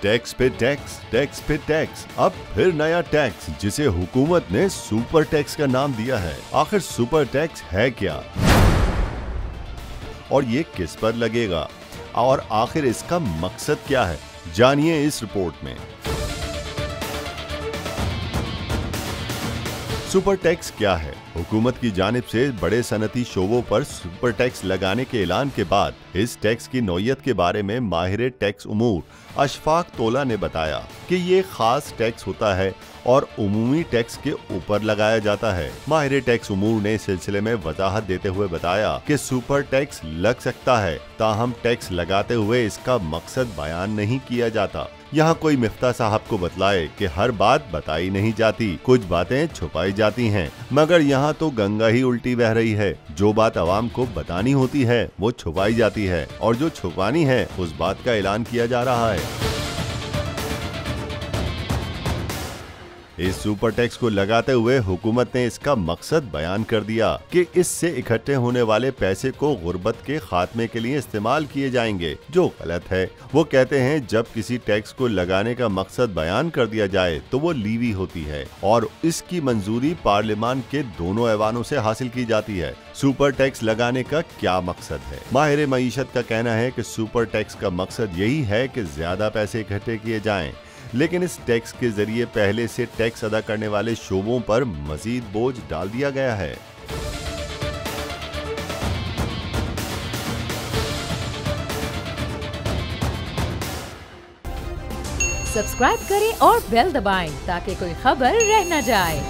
Tax पे tax, tax पे tax. अब फिर नया टैक्स जिसे हुकूमत ने सुपर टैक्स का नाम दिया है। आखिर सुपर टैक्स है क्या और ये किस पर लगेगा और आखिर इसका मकसद क्या है, जानिए इस रिपोर्ट में। सुपर टैक्स क्या है? हुकूमत की जानिब से बड़े सनती शोबों पर सुपर टैक्स लगाने के ऐलान के बाद इस टैक्स की नौयत के बारे में माहिर टैक्स उमूर अशफाक तोला ने बताया कि ये खास टैक्स होता है और उमूमी टैक्स के ऊपर लगाया जाता है। माहिर टैक्स उमूर ने इस सिलसिले में वजाहत देते हुए बताया कि सुपर टैक्स लग सकता है, ताहम टैक्स लगाते हुए इसका मकसद बयान नहीं किया जाता। यहाँ कोई मिफ्ता साहब को बतलाए कि हर बात बताई नहीं जाती, कुछ बातें छुपाई जाती हैं, मगर यहाँ तो गंगा ही उल्टी बह रही है। जो बात आवाम को बतानी होती है वो छुपाई जाती है और जो छुपानी है उस बात का ऐलान किया जा रहा है। इस सुपर टैक्स को लगाते हुए हुकूमत ने इसका मकसद बयान कर दिया कि इससे इकट्ठे होने वाले पैसे को गुर्बत के खात्मे के लिए इस्तेमाल किए जाएंगे, जो गलत है। वो कहते हैं जब किसी टैक्स को लगाने का मकसद बयान कर दिया जाए तो वो लीवी होती है और इसकी मंजूरी पार्लियामान के दोनों ऐवानों से हासिल की जाती है। सुपर टैक्स लगाने का क्या मकसद है? माहिर मईशत का कहना है कि सुपर टैक्स का मकसद यही है कि ज्यादा पैसे इकट्ठे किए जाएं, लेकिन इस टैक्स के जरिए पहले से टैक्स अदा करने वाले शोबों पर मजीद बोझ डाल दिया गया है। सब्सक्राइब करें और बेल दबाएं ताकि कोई खबर रह न जाए।